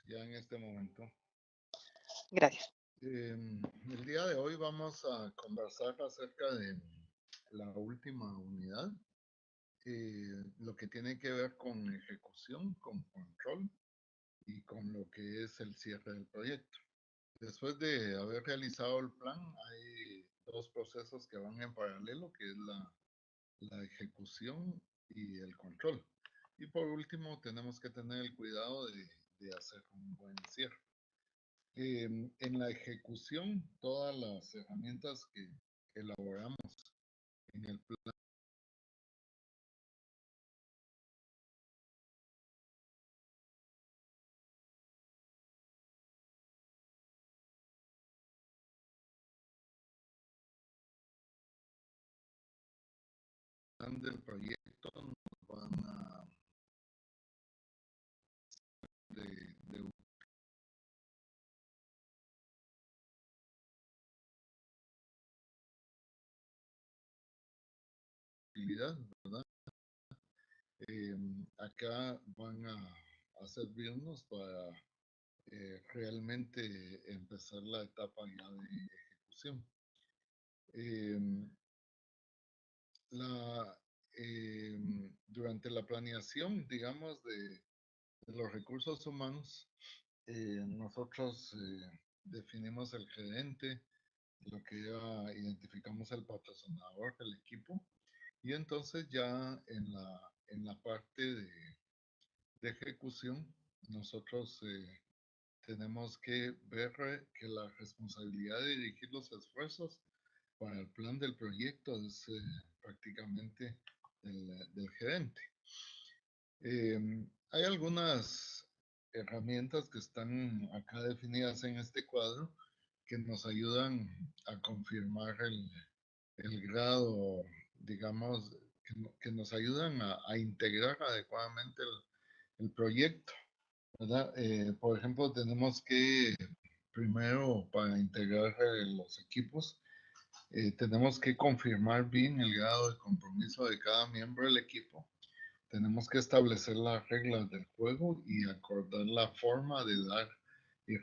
Ya en este momento. Gracias. El día de hoy vamos a conversar acerca de la última unidad, lo que tiene que ver con ejecución, con control y con lo que es el cierre del proyecto. Después de haber realizado el plan, hay dos procesos que van en paralelo, que es la ejecución y el control. Y por último, tenemos que tener el cuidado de hacer un buen cierre. En la ejecución, todas las herramientas que elaboramos en el plan del proyecto nos van a de utilidad, ¿verdad? Acá van a servirnos para realmente empezar la etapa ya de ejecución. Eh, la, Durante la planeación, digamos, de los recursos humanos, nosotros definimos el gerente, lo que ya identificamos el patrocinador, el equipo, y entonces ya en la parte de ejecución, nosotros tenemos que ver que la responsabilidad de dirigir los esfuerzos para el plan del proyecto es prácticamente del gerente. Hay algunas herramientas que están acá definidas en este cuadro que nos ayudan a confirmar el grado, digamos, que nos ayudan a integrar adecuadamente el proyecto, ¿verdad? Por ejemplo, tenemos que, primero, para integrar los equipos, tenemos que confirmar bien el grado de compromiso de cada miembro del equipo. Tenemos que establecer las reglas del juego y acordar la forma de dar y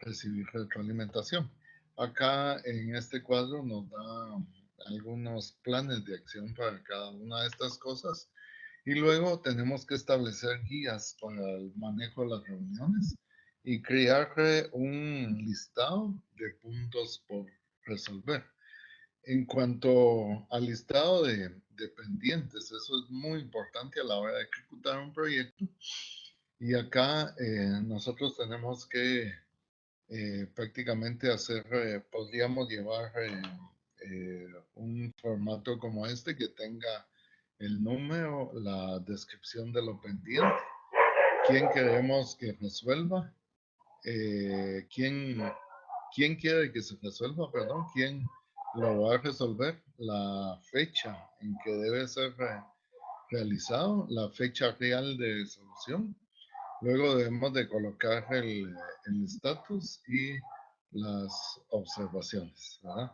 recibir retroalimentación. Acá en este cuadro nos da algunos planes de acción para cada una de estas cosas y luego tenemos que establecer guías para el manejo de las reuniones y crear un listado de puntos por resolver. En cuanto al listado de pendientes, eso es muy importante a la hora de ejecutar un proyecto. Y acá nosotros tenemos que prácticamente hacer, podríamos llevar un formato como este que tenga el número, la descripción de lo pendiente, quién queremos que resuelva, quién quiere que se resuelva, perdón, quién lo va a resolver, la fecha en que debe ser realizado, la fecha real de solución. Luego debemos de colocar el estatus y las observaciones, ¿verdad?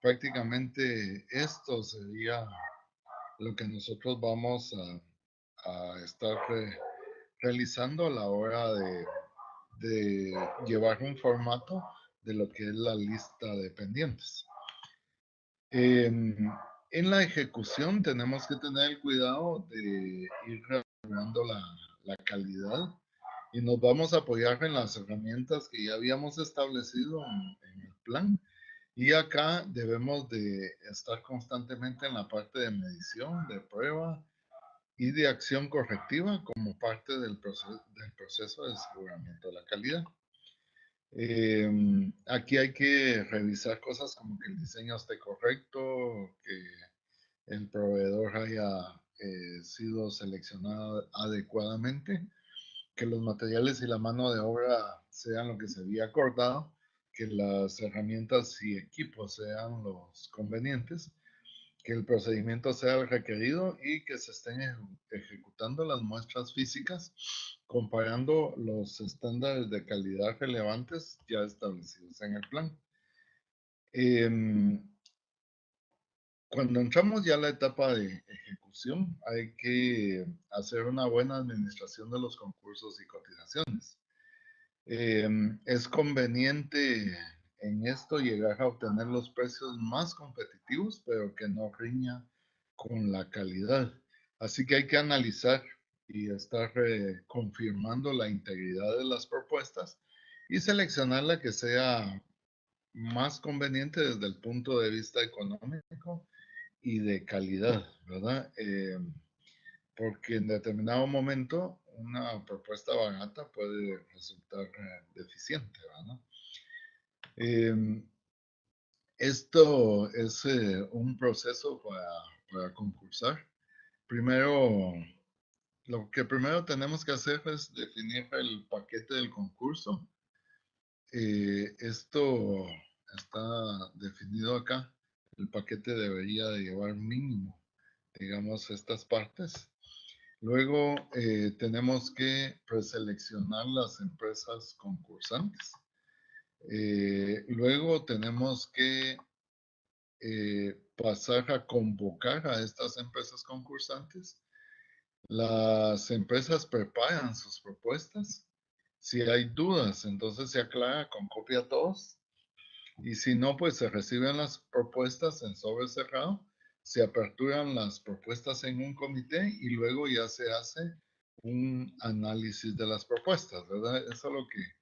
Prácticamente esto sería lo que nosotros vamos a estar realizando a la hora de llevar un formato de lo que es la lista de pendientes. En la ejecución tenemos que tener el cuidado de ir regulando la calidad y nos vamos a apoyar en las herramientas que ya habíamos establecido en el plan. Y acá debemos de estar constantemente en la parte de medición, de prueba y de acción correctiva como parte del proceso de aseguramiento de la calidad. Aquí hay que revisar cosas como que el diseño esté correcto, que el proveedor haya sido seleccionado adecuadamente, que los materiales y la mano de obra sean lo que se había acordado, que las herramientas y equipos sean los convenientes, que el procedimiento sea el requerido y que se estén ejecutando las muestras físicas comparando los estándares de calidad relevantes ya establecidos en el plan. Cuando entramos ya a la etapa de ejecución, hay que hacer una buena administración de los concursos y cotizaciones. Es conveniente en esto llegar a obtener los precios más competitivos, pero que no riña con la calidad. Así que hay que analizar y estar confirmando la integridad de las propuestas y seleccionar la que sea más conveniente desde el punto de vista económico y de calidad, ¿verdad? Porque en determinado momento una propuesta barata puede resultar deficiente, ¿verdad? Eh, Esto es un proceso para concursar. Primero, lo que primero tenemos que hacer es definir el paquete del concurso. Esto está definido acá. El paquete debería de llevar mínimo, digamos, estas partes. Luego tenemos que preseleccionar las empresas concursantes. Luego tenemos que pasar a convocar a estas empresas concursantes. Las empresas preparan sus propuestas. Si hay dudas, entonces se aclara con copia a todos. Y si no, pues se reciben las propuestas en sobre cerrado, se aperturan las propuestas en un comité y luego ya se hace un análisis de las propuestas, ¿verdad? Eso es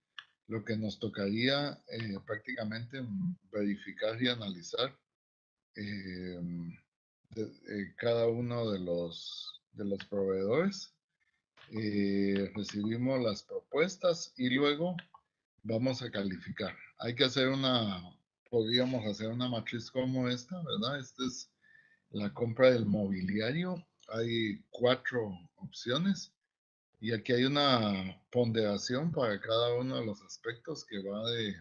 lo que nos tocaría prácticamente verificar y analizar eh, cada uno de los proveedores. Recibimos las propuestas y luego vamos a calificar. Hay que hacer podríamos hacer una matriz como esta, ¿verdad? Esta es la compra del mobiliario. Hay 4 opciones y aquí hay una ponderación para cada uno de los aspectos que va de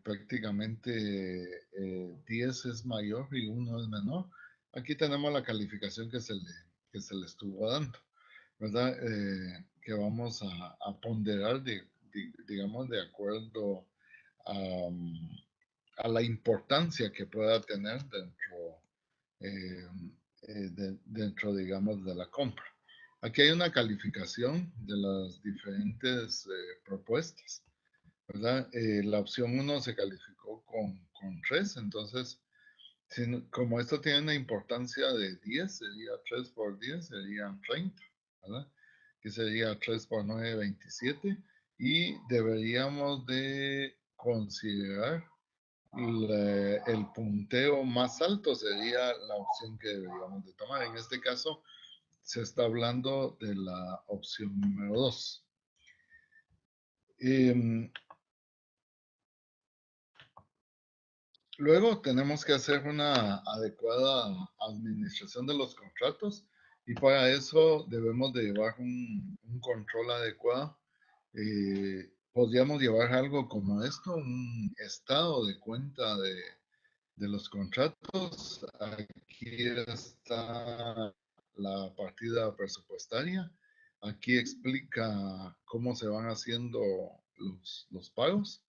prácticamente 10 es mayor y 1 es menor. Aquí tenemos la calificación que se le estuvo dando, ¿verdad? Que vamos a ponderar, digamos, de acuerdo a, a la importancia que pueda tener eh, dentro, digamos, de la compra. Aquí hay una calificación de las diferentes propuestas, ¿verdad? La opción 1 se calificó con 3, entonces, como esto tiene una importancia de 10, sería 3 por 10, serían 30, ¿verdad? Que sería 3 por 9, 27, y deberíamos de considerar el punteo más alto sería la opción que deberíamos de tomar. En este caso, se está hablando de la opción número 2. Luego tenemos que hacer una adecuada administración de los contratos y para eso debemos de llevar un control adecuado. Podríamos llevar algo como esto, un estado de cuenta de los contratos. Aquí está la partida presupuestaria. Aquí explica cómo se van haciendo los pagos.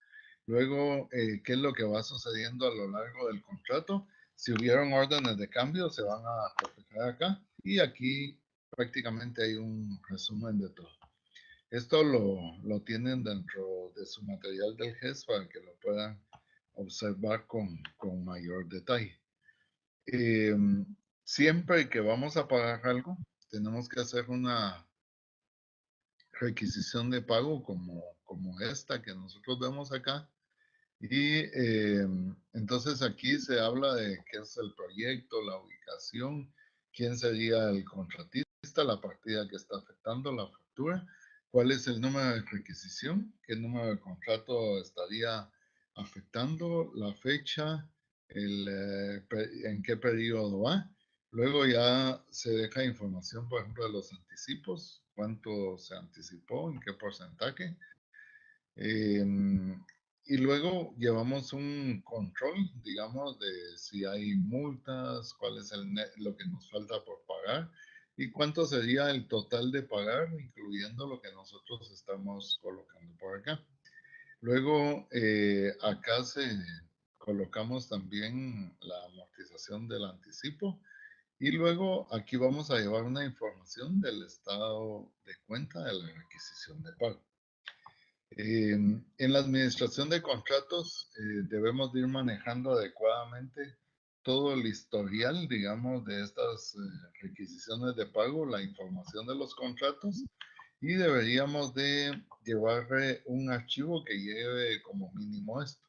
Luego, qué es lo que va sucediendo a lo largo del contrato. Si hubieron órdenes de cambio, se van a reflejar acá. Y aquí prácticamente hay un resumen de todo. Esto lo tienen dentro de su material del GES para que lo puedan observar con mayor detalle. Eh, Siempre que vamos a pagar algo, tenemos que hacer una requisición de pago como esta que nosotros vemos acá. Y entonces aquí se habla de qué es el proyecto, la ubicación, quién sería el contratista, la partida que está afectando la factura, cuál es el número de requisición, qué número de contrato estaría afectando, la fecha, en qué periodo va. Luego ya se deja información, por ejemplo, de los anticipos, cuánto se anticipó, en qué porcentaje. Y luego llevamos un control, digamos, de si hay multas, cuál es lo que nos falta por pagar y cuánto sería el total de pagar, incluyendo lo que nosotros estamos colocando por acá. Luego, acá colocamos también la amortización del anticipo. Y luego aquí vamos a llevar una información del estado de cuenta de la requisición de pago. En la administración de contratos debemos de ir manejando adecuadamente todo el historial, digamos, de estas requisiciones de pago, la información de los contratos, y deberíamos de llevar un archivo que lleve como mínimo esto,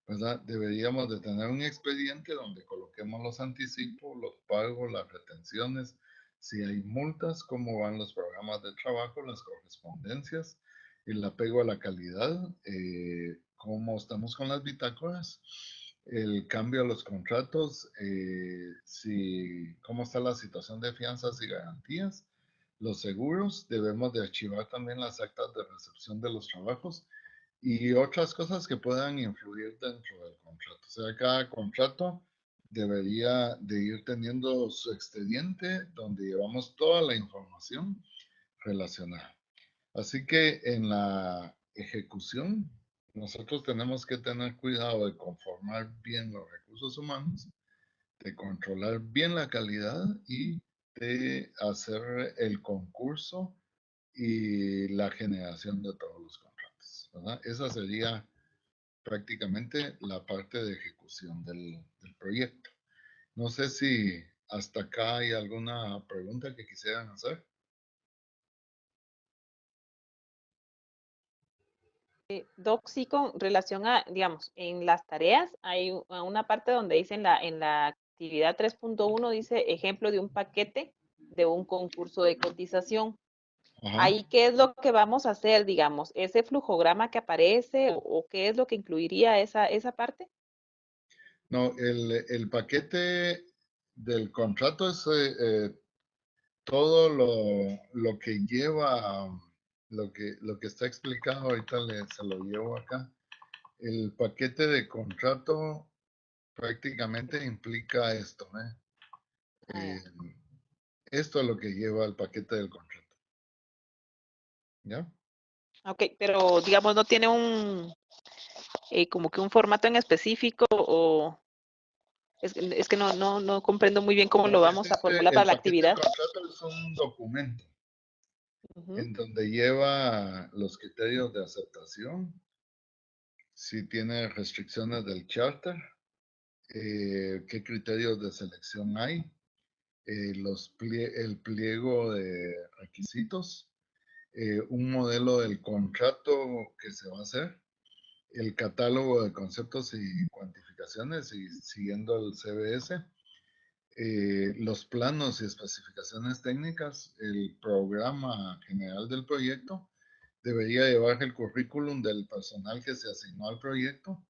¿verdad? Deberíamos de tener un expediente donde coloquemos los anticipos, los pagos, las retenciones, si hay multas, cómo van los programas de trabajo, las correspondencias, el apego a la calidad, cómo estamos con las bitácoras, el cambio a los contratos, cómo está la situación de fianzas y garantías, los seguros, debemos de archivar también las actas de recepción de los trabajos y otras cosas que puedan influir dentro del contrato. O sea, cada contrato debería de ir teniendo su expediente donde llevamos toda la información relacionada. Así que en la ejecución, nosotros tenemos que tener cuidado de conformar bien los recursos humanos, de controlar bien la calidad y de hacer el concurso y la generación de todos los contratos, ¿verdad? Esa sería prácticamente la parte de ejecución del proyecto. No sé si hasta acá hay alguna pregunta que quisieran hacer. Doc, sí, con relación a, digamos, en las tareas, hay una parte donde dice en la actividad 3.1, dice ejemplo de un paquete de un concurso de cotización. Ajá. Ahí, ¿qué es lo que vamos a hacer, digamos? ¿Ese flujograma que aparece o qué es lo que incluiría esa parte? No, el paquete del contrato es todo lo que lleva, lo que está explicado, ahorita se lo llevo acá. El paquete de contrato prácticamente implica esto, ¿eh? Ah, ya. Eh, Esto es lo que lleva el paquete del contrato. ¿Ya? Ok, pero digamos, no tiene un, como que un formato en específico o es que no comprendo muy bien cómo No, lo vamos a formular para el la paquete del actividad. contrato es un documento Ujú. en donde lleva los criterios de aceptación, si tiene restricciones del charter, qué criterios de selección hay, el pliego de requisitos, un modelo del contrato que se va a hacer, el catálogo de conceptos y cuantificaciones y siguiendo el CBS, los planos y especificaciones técnicas, el programa general del proyecto, debería llevar el currículum del personal que se asignó al proyecto,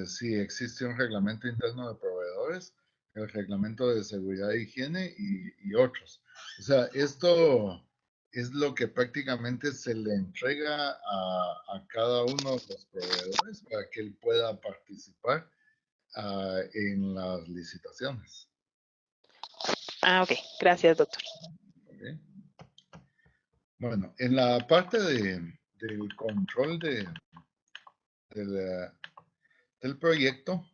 si existe un reglamento interno de proveedores, el reglamento de seguridad e higiene y otros. O sea, esto es lo que prácticamente se le entrega a cada uno de los proveedores para que él pueda participar en las licitaciones. Ah, ok. Gracias, doctor. ¿Ok? Bueno, en la parte del control de del proyecto,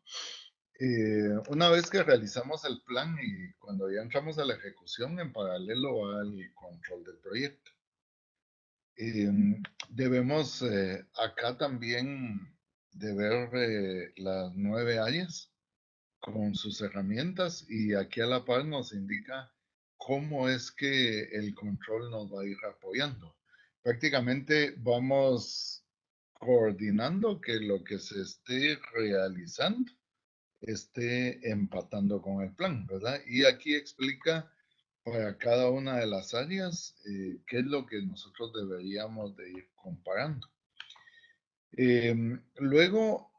una vez que realizamos el plan y cuando ya entramos a la ejecución, en paralelo al control del proyecto. Debemos acá también de ver las 9 áreas con sus herramientas y aquí a la par nos indica cómo es que el control nos va a ir apoyando. Prácticamente vamos coordinando que lo que se esté realizando esté empatando con el plan, ¿verdad? Y aquí explica para cada una de las áreas qué es lo que nosotros deberíamos de ir comparando. Luego,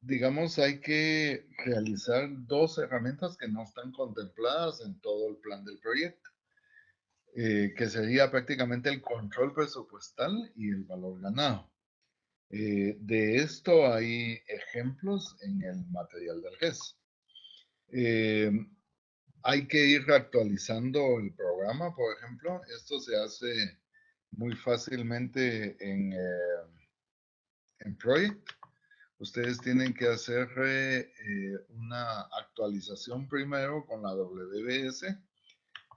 digamos, hay que realizar dos herramientas que no están contempladas en todo el plan del proyecto, que sería prácticamente el control presupuestal y el valor ganado. De esto hay ejemplos en el material del GES. Eh, Hay que ir actualizando el programa, por ejemplo. Esto se hace muy fácilmente en Project. ustedes tienen que hacer una actualización primero con la WBS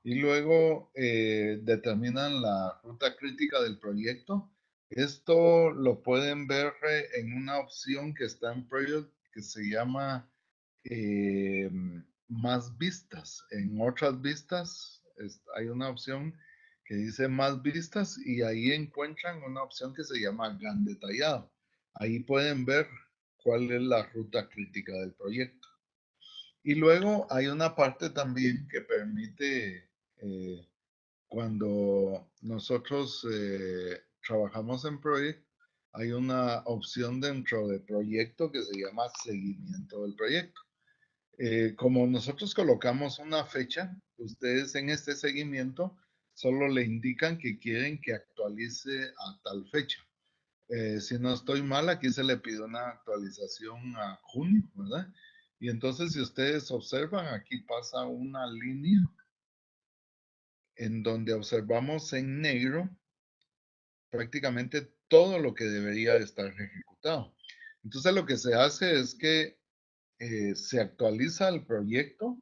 y luego determinan la ruta crítica del proyecto. Esto lo pueden ver en una opción que está en Project que se llama eh, más vistas. En otras vistas hay una opción que dice más vistas y ahí encuentran una opción que se llama GAN detallado. Ahí pueden ver cuál es la ruta crítica del proyecto. Y luego hay una parte también que permite, cuando nosotros trabajamos en Project, hay una opción dentro del proyecto que se llama seguimiento del proyecto. Como nosotros colocamos una fecha, ustedes en este seguimiento solo le indican que quieren que actualice a tal fecha. Si no estoy mal, aquí se le pide una actualización a junio, ¿verdad? Y entonces, si ustedes observan, aquí pasa una línea en donde observamos en negro prácticamente todo lo que debería estar ejecutado. Entonces, lo que se hace es que se actualiza el proyecto.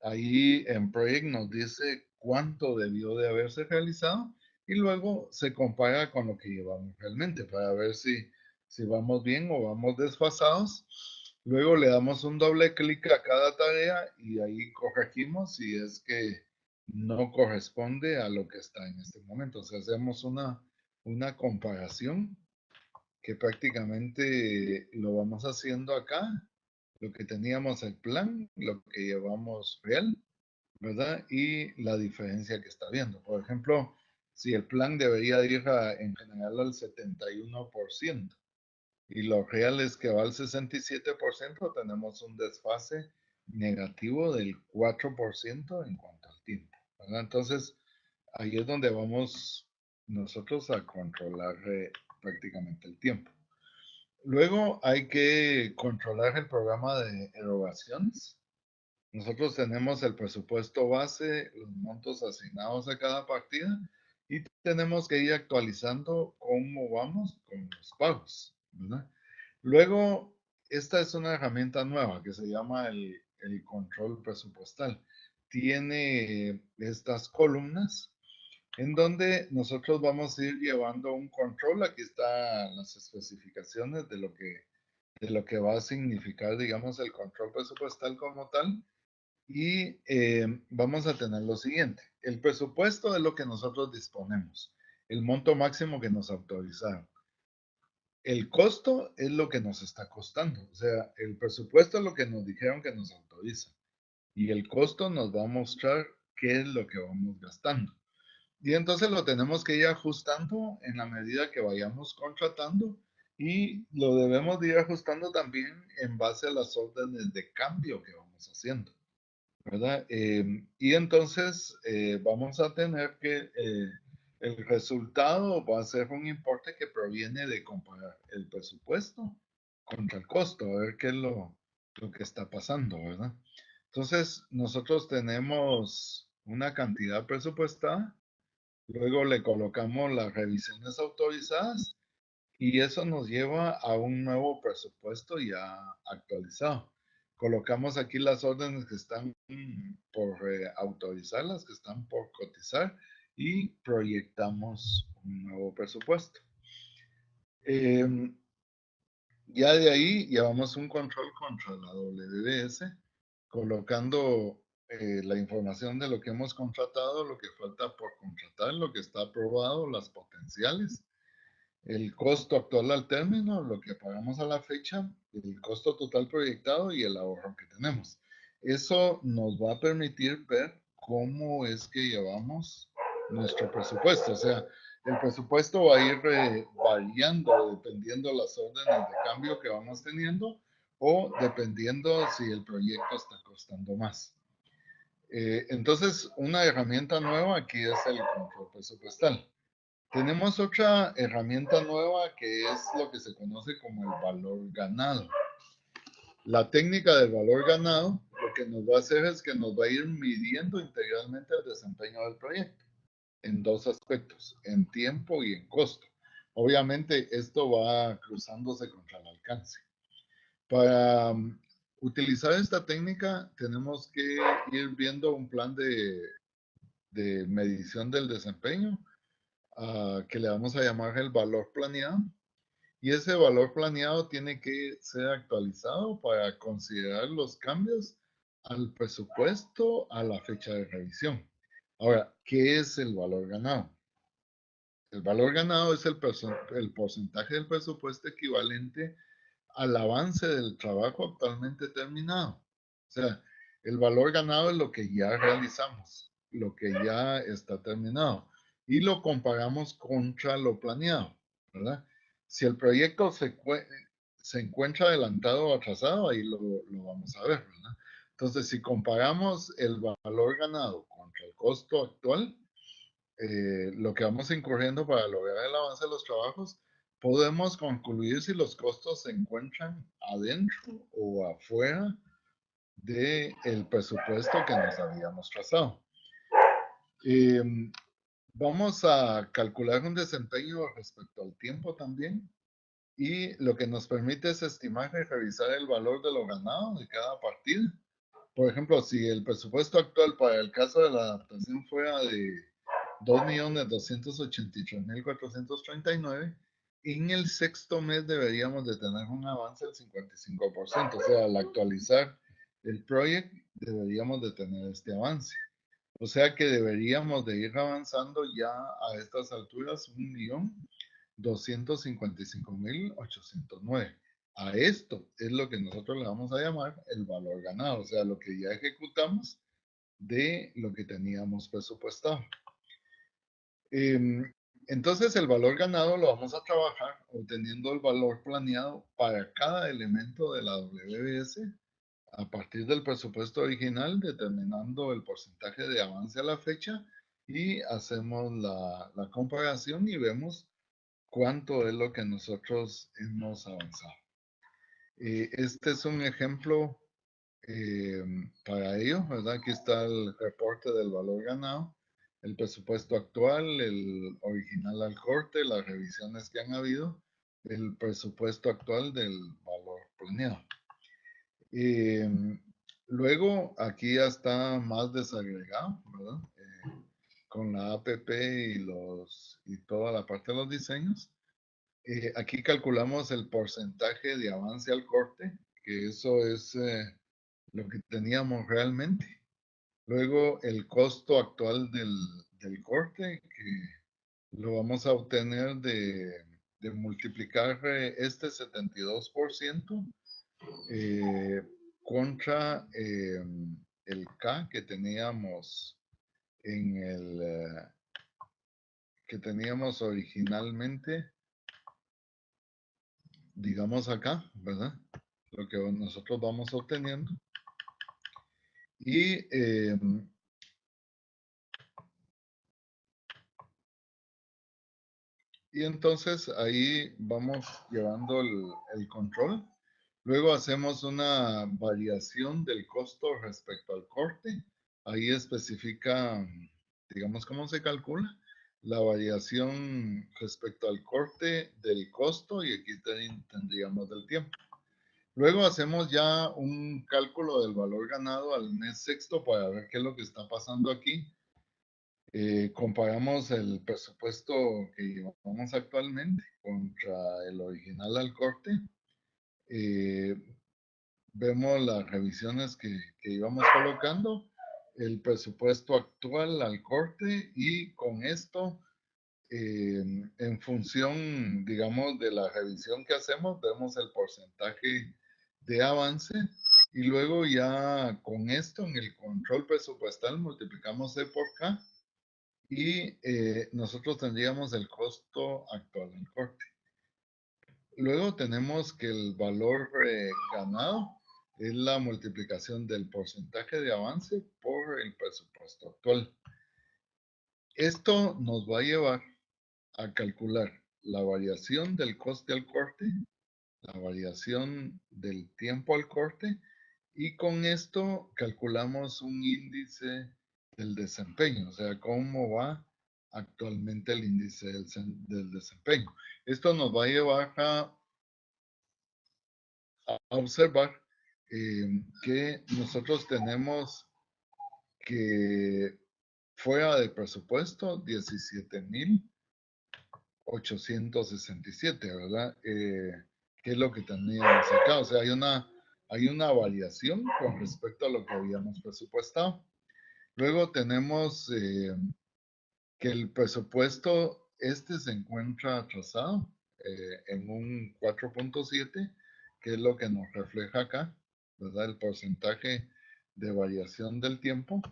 Ahí en Project nos dice cuánto debió de haberse realizado y luego se compara con lo que llevamos realmente para ver si vamos bien o vamos desfasados. Luego le damos un doble clic a cada tarea y ahí corregimos si es que no corresponde a lo que está en este momento. O sea, hacemos una comparación que prácticamente lo vamos haciendo acá, lo que teníamos el plan, lo que llevamos real, ¿verdad? Y la diferencia que está viendo. Por ejemplo, si el plan debería ir en general al 71% y lo real es que va al 67%, tenemos un desfase negativo del 4% en cuanto al tiempo, ¿verdad? Entonces, ahí es donde vamos nosotros a controlar prácticamente el tiempo. Luego hay que controlar el programa de erogaciones. Nosotros tenemos el presupuesto base, los montos asignados a cada partida y tenemos que ir actualizando cómo vamos con los pagos, ¿verdad? Luego, esta es una herramienta nueva que se llama el control presupuestal. Tiene estas columnas en donde nosotros vamos a ir llevando un control. Aquí están las especificaciones de lo que va a significar, digamos, el control presupuestal como tal. Y vamos a tener lo siguiente. El presupuesto es lo que nosotros disponemos, el monto máximo que nos autorizaron. El costo es lo que nos está costando. O sea, el presupuesto es lo que nos dijeron que nos autoriza. Y el costo nos va a mostrar qué es lo que vamos gastando. Y entonces lo tenemos que ir ajustando en la medida que vayamos contratando y lo debemos de ir ajustando también en base a las órdenes de cambio que vamos haciendo, ¿verdad? Y entonces vamos a tener que el resultado va a ser un importe que proviene de comparar el presupuesto contra el costo, a ver qué es lo que está pasando, ¿verdad? Entonces, nosotros tenemos una cantidad presupuestada. Luego le colocamos las revisiones autorizadas y eso nos lleva a un nuevo presupuesto ya actualizado. Colocamos aquí las órdenes que están por autorizar, las que están por cotizar y proyectamos un nuevo presupuesto. Ya de ahí llevamos un control contra la WBS, colocando la información de lo que hemos contratado, lo que falta por contratar, lo que está aprobado, las potenciales, el costo actual al término, lo que pagamos a la fecha, el costo total proyectado y el ahorro que tenemos. Eso nos va a permitir ver cómo es que llevamos nuestro presupuesto. O sea, el presupuesto va a ir variando dependiendo de las órdenes de cambio que vamos teniendo o dependiendo si el proyecto está costando más. Entonces, una herramienta nueva aquí es el control presupuestal. Tenemos otra herramienta nueva que es lo que se conoce como el valor ganado. La técnica del valor ganado lo que nos va a hacer es que nos va a ir midiendo integralmente el desempeño del proyecto en dos aspectos, en tiempo y en costo. Obviamente esto va cruzándose contra el alcance. Para utilizar esta técnica tenemos que ir viendo un plan de medición del desempeño, que le vamos a llamar el valor planeado. Y ese valor planeado tiene que ser actualizado para considerar los cambios al presupuesto a la fecha de revisión. Ahora, ¿qué es el valor ganado? El valor ganado es el porcentaje del presupuesto equivalente al avance del trabajo actualmente terminado. O sea, el valor ganado es lo que ya realizamos, lo que ya está terminado, y lo comparamos contra lo planeado, ¿verdad? Si el proyecto se encuentra adelantado o atrasado, ahí lo vamos a ver, ¿verdad? Entonces, si comparamos el valor ganado contra el costo actual, lo que vamos incurriendo para lograr el avance de los trabajos, podemos concluir si los costos se encuentran adentro o afuera del presupuesto que nos habíamos trazado. Vamos a calcular un desempeño respecto al tiempo también, y lo que nos permite es estimar y revisar el valor de lo ganado de cada partida. Por ejemplo, si el presupuesto actual para el caso de la adaptación fuera de 2.283.439, en el sexto mes deberíamos de tener un avance del 55%. O sea, al actualizar el proyecto deberíamos de tener este avance. O sea que deberíamos de ir avanzando ya a estas alturas 1.255.809. A esto es lo que nosotros le vamos a llamar el valor ganado, o sea, lo que ya ejecutamos de lo que teníamos presupuestado. Entonces el valor ganado lo vamos a trabajar obteniendo el valor planeado para cada elemento de la WBS a partir del presupuesto original, determinando el porcentaje de avance a la fecha, y hacemos la comparación y vemos cuánto es lo que nosotros hemos avanzado. Este es un ejemplo para ello, ¿verdad? Aquí está el reporte del valor ganado, el presupuesto actual, el original al corte, las revisiones que han habido, el presupuesto actual del valor planeado. Luego, aquí ya está más desagregado, ¿verdad? Con la APP y toda la parte de los diseños. Aquí calculamos el porcentaje de avance al corte, que eso es lo que teníamos realmente. Luego el costo actual del corte, que lo vamos a obtener de multiplicar este 72% contra el K que teníamos que teníamos originalmente, digamos acá, ¿verdad? Lo que nosotros vamos obteniendo. Y entonces ahí vamos llevando el control. Luego hacemos una variación del costo respecto al corte. Ahí especifica, digamos, cómo se calcula la variación respecto al corte del costo, y aquí tendríamos del tiempo. Luego hacemos ya un cálculo del valor ganado al mes sexto para ver qué es lo que está pasando aquí. Comparamos el presupuesto que llevamos actualmente contra el original al corte. Vemos las revisiones que íbamos colocando, el presupuesto actual al corte, y con esto, en función, digamos, de la revisión que hacemos, vemos el porcentaje de avance, y luego ya con esto en el control presupuestal multiplicamos C por K, y nosotros tendríamos el costo actual del corte. Luego tenemos que el valor ganado es la multiplicación del porcentaje de avance por el presupuesto actual. Esto nos va a llevar a calcular la variación del coste al corte, la variación del tiempo al corte, y con esto calculamos un índice del desempeño, o sea, cómo va actualmente el índice del desempeño. Esto nos va a llevar a a observar que nosotros tenemos que fuera de presupuesto 17,867, ¿verdad? ¿Qué es lo que teníamos acá? O sea, hay una variación con respecto a lo que habíamos presupuestado. Luego tenemos que el presupuesto se encuentra atrasado en un 4,7, que es lo que nos refleja acá, ¿verdad? El porcentaje de variación del tiempo.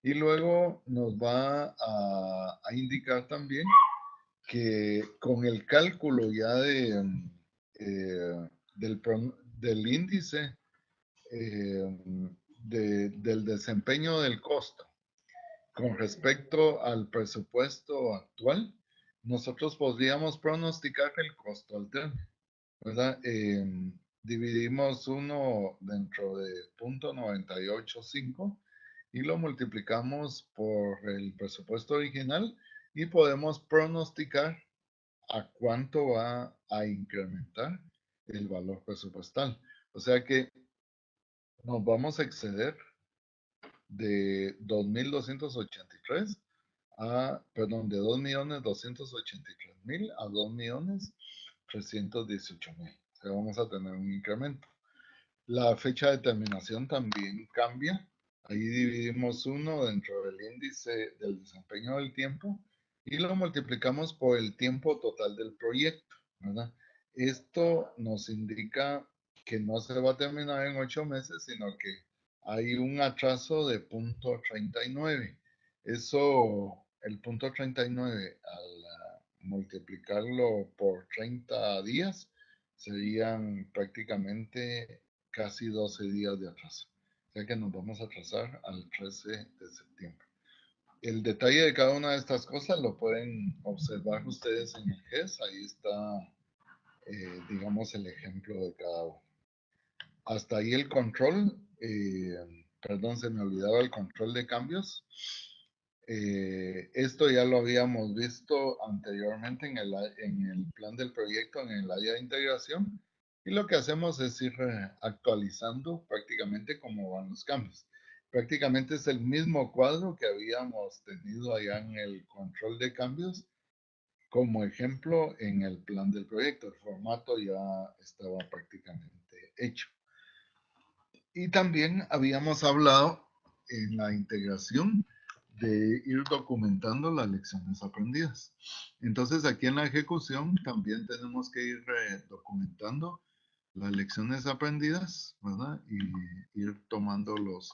Y luego nos va a indicar también que con el cálculo ya del índice del desempeño del costo con respecto al presupuesto actual, nosotros podríamos pronosticar el costo alterno, ¿verdad? Dividimos uno dentro de 0,985 y lo multiplicamos por el presupuesto original y podemos pronosticar a cuánto va a incrementar el valor presupuestal. O sea que nos vamos a exceder de 2,283 perdón, de 2,283,000 a 2,318,000. O sea, vamos a tener un incremento. La fecha de terminación también cambia. Ahí dividimos uno dentro del índice del desempeño del tiempo y lo multiplicamos por el tiempo total del proyecto, ¿verdad? Esto nos indica que no se va a terminar en 8 meses, sino que hay un atraso de 0,39. Eso, el 0,39 al multiplicarlo por 30 días, serían prácticamente casi 12 días de atraso. O sea que nos vamos a atrasar al 13 de septiembre. El detalle de cada una de estas cosas lo pueden observar ustedes en el GES. Ahí está, digamos, el ejemplo de cada uno. Hasta ahí el control. Perdón, se me olvidaba el control de cambios. Esto ya lo habíamos visto anteriormente en el plan del proyecto, en el área de integración, y lo que hacemos es ir actualizando prácticamente cómo van los cambios. Prácticamente es el mismo cuadro que habíamos tenido allá en el control de cambios, como ejemplo en el plan del proyecto. El formato ya estaba prácticamente hecho. Y también habíamos hablado en la integración de ir documentando las lecciones aprendidas. Entonces, aquí en la ejecución también tenemos que ir documentando las lecciones aprendidas, ¿verdad? Y ir tomando los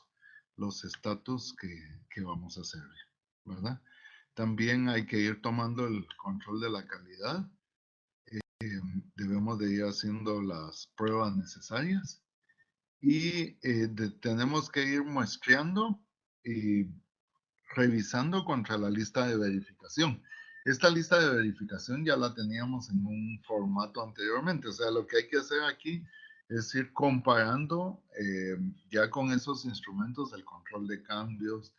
estatus que vamos a hacer, ¿verdad? También hay que ir tomando el control de la calidad. Debemos de ir haciendo las pruebas necesarias y tenemos que ir muestreando y revisando contra la lista de verificación. Esta lista de verificación ya la teníamos en un formato anteriormente, o sea, lo que hay que hacer aquí es ir comparando ya con esos instrumentos, el control de cambios,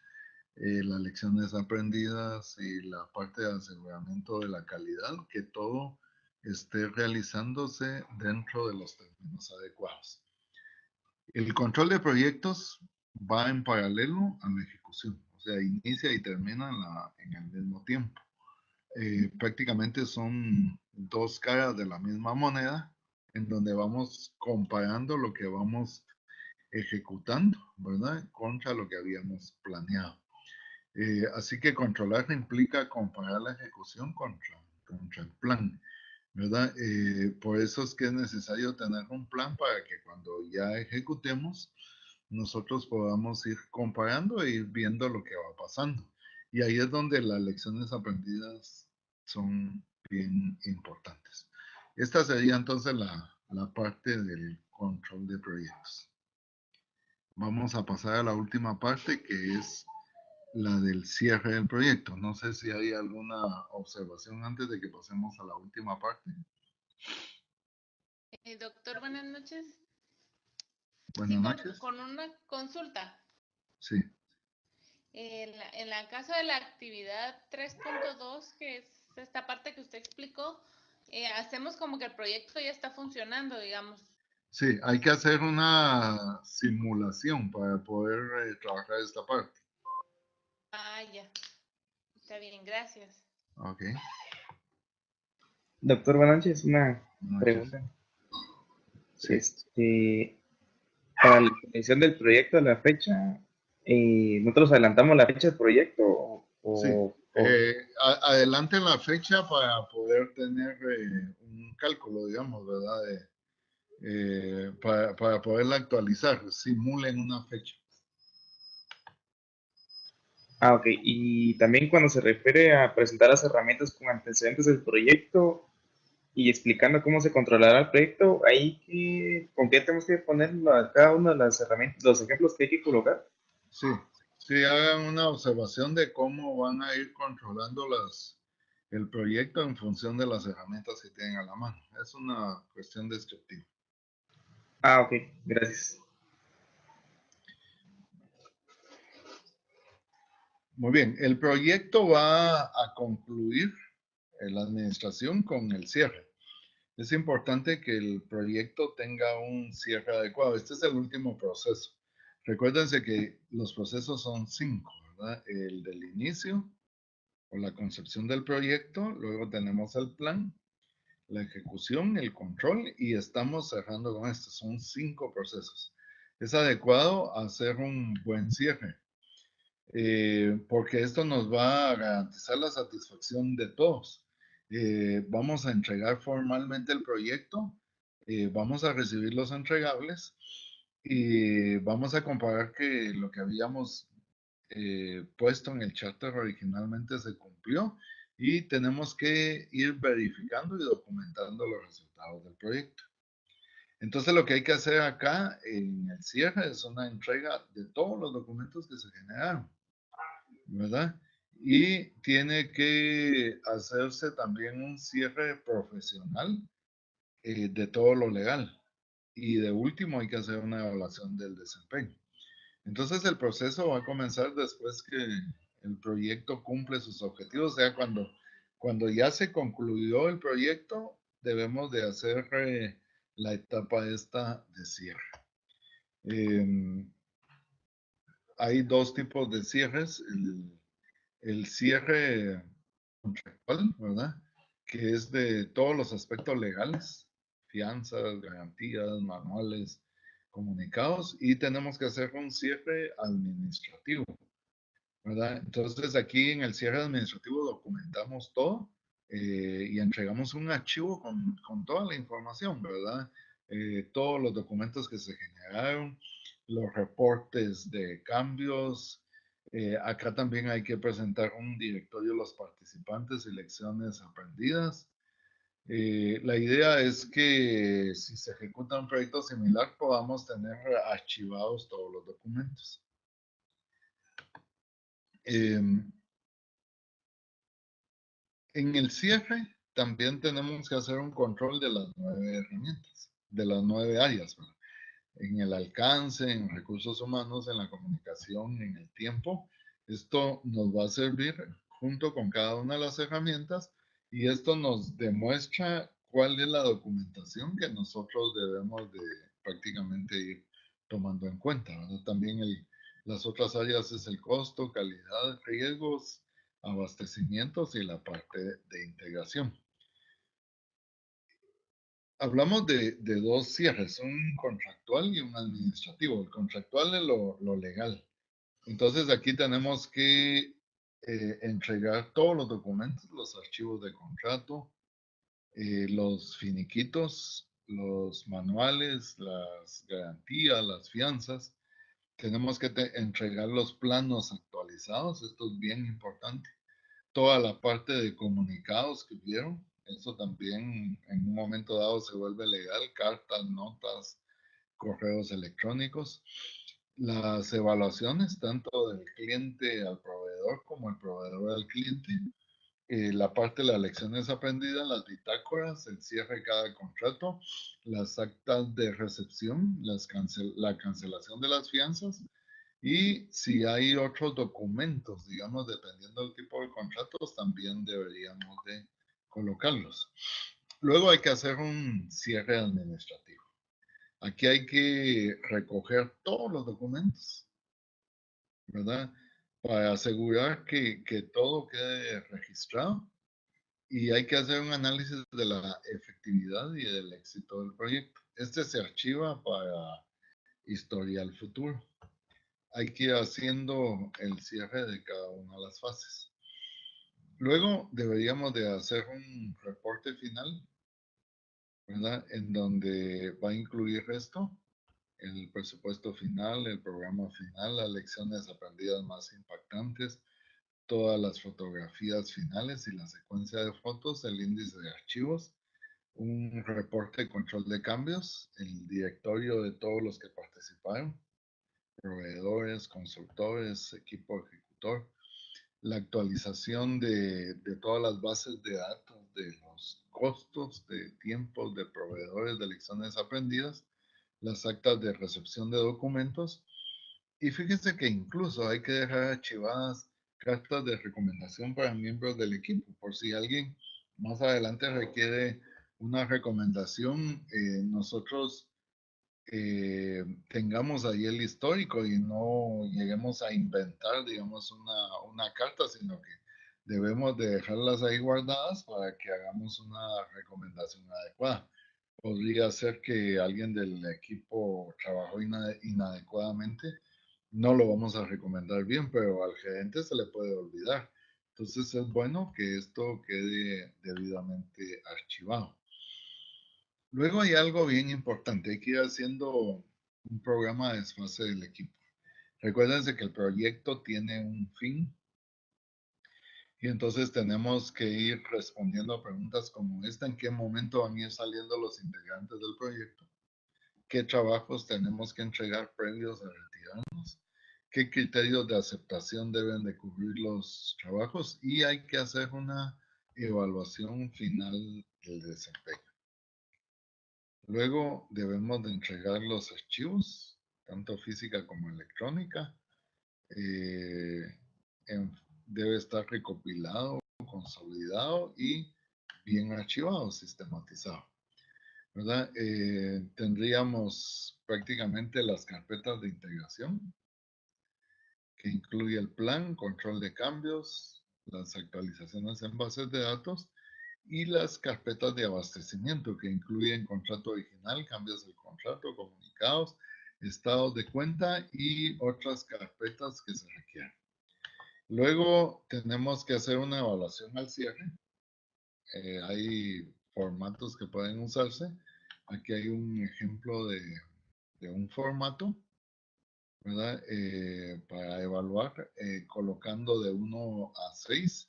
las lecciones aprendidas y la parte de aseguramiento de la calidad, que todo esté realizándose dentro de los términos adecuados. El control de proyectos va en paralelo a la ejecución, o sea, inicia y termina en el mismo tiempo. Prácticamente son dos caras de la misma moneda en donde vamos comparando lo que vamos ejecutando, ¿verdad? Contra lo que habíamos planeado. Así que controlar implica comparar la ejecución contra el plan, ¿verdad? Por eso es que es necesario tener un plan para que cuando ya ejecutemos, nosotros podamos ir comparando e ir viendo lo que va pasando. Y ahí es donde las lecciones aprendidas son bien importantes. Esta sería entonces la parte del control de proyectos. Vamos a pasar a la última parte, que es la del cierre del proyecto. No sé si hay alguna observación antes de que pasemos a la última parte. Doctor, buenas noches. Buenas noches. Con una consulta. Sí. En la caso de la actividad 3.2, que es esta parte que usted explicó, hacemos como que el proyecto ya está funcionando, digamos. Sí, hay que hacer una simulación para poder trabajar esta parte. Ah, ya. Está bien, gracias. Ok. Doctor Balanches, una Noches. pregunta. Sí. Para la definición del proyecto a la fecha, ¿nosotros adelantamos la fecha del proyecto Sí. o- Adelante la fecha para poder tener un cálculo, digamos, ¿verdad? Para poderla actualizar, simulen una fecha. Ah, ok. Y también cuando se refiere a presentar las herramientas con antecedentes del proyecto y explicando cómo se controlará el proyecto, ¿con qué tenemos que poner cada una de las herramientas, los ejemplos que hay que colocar? Sí, sí, hagan una observación de cómo van a ir controlando el proyecto en función de las herramientas que tienen a la mano. Es una cuestión descriptiva. Ah, ok. Gracias. Muy bien, el proyecto va a concluir la administración con el cierre. Es importante que el proyecto tenga un cierre adecuado. Este es el último proceso. Recuérdense que los procesos son 5, ¿verdad? El del inicio o la concepción del proyecto, luego tenemos el plan, la ejecución, el control y estamos cerrando con esto. Son 5 procesos. Es adecuado hacer un buen cierre porque esto nos va a garantizar la satisfacción de todos. Vamos a entregar formalmente el proyecto, vamos a recibir los entregables y vamos a comparar que lo que habíamos puesto en el charter originalmente se cumplió y tenemos que ir verificando y documentando los resultados del proyecto. Entonces lo que hay que hacer acá en el cierre es una entrega de todos los documentos que se generaron, ¿verdad? Y tiene que hacerse también un cierre profesional de todo lo legal. Y de último hay que hacer una evaluación del desempeño. Entonces el proceso va a comenzar después que el proyecto cumple sus objetivos, o sea, cuando ya se concluyó el proyecto, debemos de hacer la etapa esta de cierre. Hay dos tipos de cierres. El cierre contractual, ¿verdad? Que es de todos los aspectos legales, fianzas, garantías, manuales, comunicados, y tenemos que hacer un cierre administrativo, ¿verdad? Entonces aquí en el cierre administrativo documentamos todo y entregamos un archivo con toda la información, ¿verdad? Todos los documentos que se generaron, los reportes de cambios. Acá también hay que presentar un directorio de los participantes y lecciones aprendidas. La idea es que si se ejecuta un proyecto similar podamos tener archivados todos los documentos. Em, En el cierre también tenemos que hacer un control de las 9 herramientas, de las 9 áreas, ¿verdad? En el alcance, en recursos humanos, en la comunicación, en el tiempo. Esto nos va a servir junto con cada una de las herramientas y esto nos demuestra cuál es la documentación que nosotros debemos de prácticamente ir tomando en cuenta, ¿verdad? También las otras áreas es el costo, calidad, riesgos, abastecimientos y la parte de integración. Hablamos de dos cierres, un contractual y un administrativo. El contractual es lo legal. Entonces aquí tenemos que entregar todos los documentos, los archivos de contrato, los finiquitos, los manuales, las garantías, las fianzas. Tenemos que entregar los planos actualizados, esto es bien importante. Toda la parte de comunicados que vieron, eso también en un momento dado se vuelve legal, cartas, notas, correos electrónicos. Las evaluaciones, tanto del cliente al proveedor como el proveedor al cliente. La parte de las lecciones aprendidas, las bitácoras, el cierre de cada contrato, las actas de recepción, la cancelación de las fianzas y si hay otros documentos, digamos, dependiendo del tipo de contratos, también deberíamos de colocarlos. Luego hay que hacer un cierre administrativo. Aquí hay que recoger todos los documentos, ¿verdad? Para asegurar que todo quede registrado y hay que hacer un análisis de la efectividad y del éxito del proyecto. Este se archiva para historial futuro. Hay que ir haciendo el cierre de cada una de las fases. Luego deberíamos de hacer un reporte final, ¿verdad? En donde va a incluir esto, el presupuesto final, el programa final, las lecciones aprendidas más impactantes, todas las fotografías finales y la secuencia de fotos, el índice de archivos, un reporte de control de cambios, el directorio de todos los que participaron, proveedores, consultores, equipo ejecutor, la actualización de todas las bases de datos, de los costos, de tiempos de proveedores de lecciones aprendidas, las actas de recepción de documentos. Y fíjense que incluso hay que dejar archivadas cartas de recomendación para miembros del equipo, por si alguien más adelante requiere una recomendación, nosotros tengamos ahí el histórico y no lleguemos a inventar, digamos, una carta, sino que debemos de dejarlas ahí guardadas para que hagamos una recomendación adecuada. Podría ser que alguien del equipo trabajó inadecuadamente, no lo vamos a recomendar bien, pero al gerente se le puede olvidar. Entonces es bueno que esto quede debidamente archivado. Luego hay algo bien importante, hay que ir haciendo un programa de desfase del equipo. Recuérdense que el proyecto tiene un fin y entonces tenemos que ir respondiendo a preguntas como esta, en qué momento van a ir saliendo los integrantes del proyecto, qué trabajos tenemos que entregar previos a retirarnos, qué criterios de aceptación deben de cubrir los trabajos y hay que hacer una evaluación final del desempeño. Luego debemos de entregar los archivos, tanto física como electrónica. Eh, debe estar recopilado, consolidado y bien archivado, sistematizado, ¿verdad? Tendríamos prácticamente las carpetas de integración, que incluye el plan, control de cambios, las actualizaciones en bases de datos y las carpetas de abastecimiento que incluyen contrato original, cambios del contrato, comunicados, estados de cuenta y otras carpetas que se requieran. Luego tenemos que hacer una evaluación al cierre. Hay formatos que pueden usarse. Aquí hay un ejemplo de un formato, ¿verdad? Para evaluar, colocando de 1 a 6.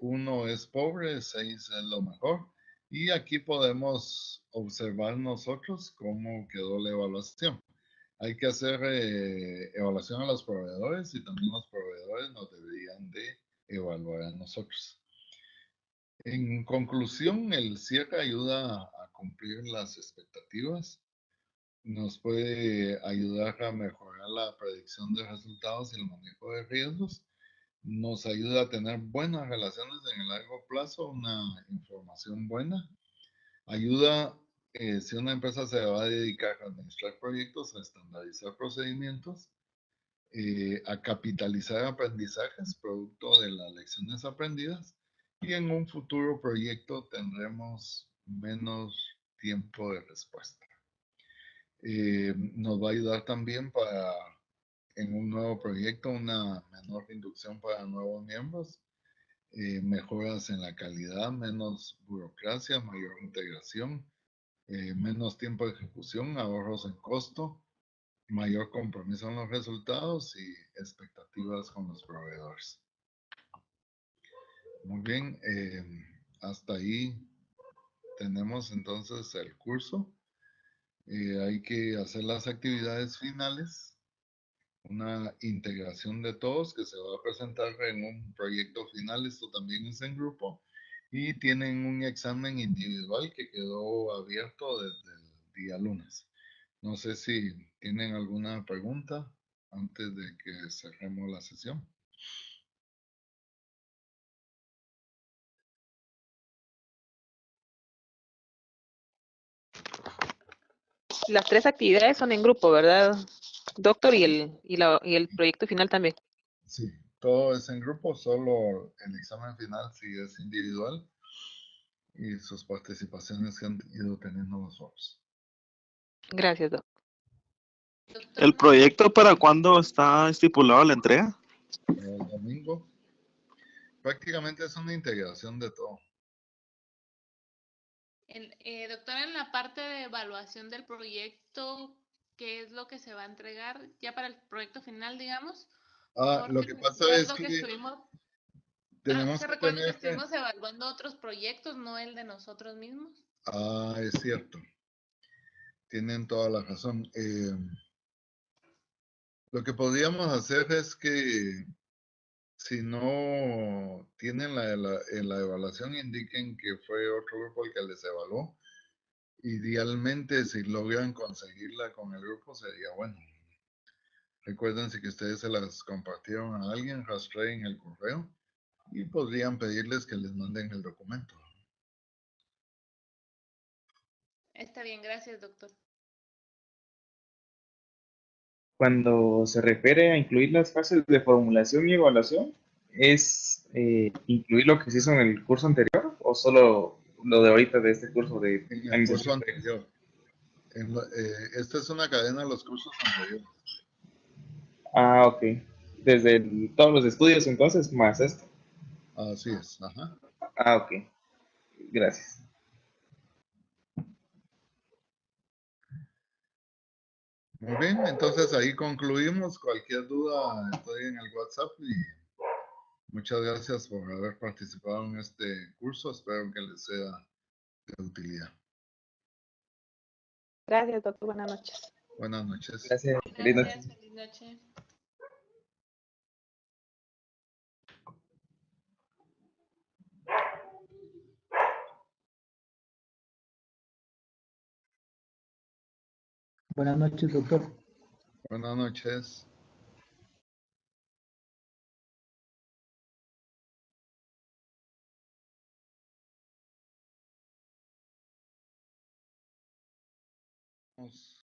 1 es pobre, 6 es lo mejor. Y aquí podemos observar nosotros cómo quedó la evaluación. Hay que hacer evaluación a los proveedores y también los proveedores nos deberían de evaluar a nosotros. En conclusión, el cierre ayuda a cumplir las expectativas, nos puede ayudar a mejorar la predicción de resultados y el manejo de riesgos, nos ayuda a tener buenas relaciones en el largo plazo, una información buena, ayuda, si una empresa se va a dedicar a administrar proyectos, a estandarizar procedimientos, a capitalizar aprendizajes producto de las lecciones aprendidas y en un futuro proyecto tendremos menos tiempo de respuesta. Nos va a ayudar también para en un nuevo proyecto una menor inducción para nuevos miembros, mejoras en la calidad, menos burocracia, mayor integración, menos tiempo de ejecución, ahorros en costo, mayor compromiso en los resultados y expectativas con los proveedores. Muy bien, hasta ahí tenemos entonces el curso. Hay que hacer las actividades finales, una integración de todos que se va a presentar en un proyecto final, esto también es en grupo, y tienen un examen individual que quedó abierto desde el día lunes. No sé si tienen alguna pregunta antes de que cerremos la sesión. las tres actividades son en grupo, ¿verdad, doctor? Y el proyecto final también. Sí, todo es en grupo, solo el examen final sí es individual y sus participaciones que han ido teniendo los foros. Gracias, doctor. Doctor, ¿El proyecto para cuándo está estipulado la entrega? El domingo prácticamente es una integración de todo. doctor, en la parte de evaluación del proyecto, ¿qué es lo que se va a entregar ya para el proyecto final, digamos? Lo Porque que pasa es recuerdo que que estuvimos, tenemos que recuerdo que tener que... estuvimos evaluando otros proyectos, no el de nosotros mismos. Es cierto, tienen toda la razón. Lo que podríamos hacer es que si no tienen en la evaluación, indiquen que fue otro grupo el que les evaluó. Idealmente, si logran conseguirla con el grupo, sería bueno. Recuérdense que ustedes se las compartieron a alguien, rastreen el correo y podrían pedirles que les manden el documento. Está bien, gracias, doctor. Cuando se refiere a incluir las fases de formulación y evaluación, ¿es incluir lo que se hizo en el curso anterior o solo lo de ahorita de este curso de En el curso administración de proyectos? anterior. Esta es una cadena de los cursos anteriores. Ah, ok. Desde todos los estudios entonces, más esto. Así es, ajá. Ah, ok. Gracias. Muy bien, entonces ahí concluimos. Cualquier duda, estoy en el WhatsApp y muchas gracias por haber participado en este curso. Espero que les sea de utilidad. Gracias, doctor. Buenas noches. Buenas noches. Gracias. Feliz noche. Gracias, feliz noche. Buenas noches, doctor. Buenas noches. Vamos.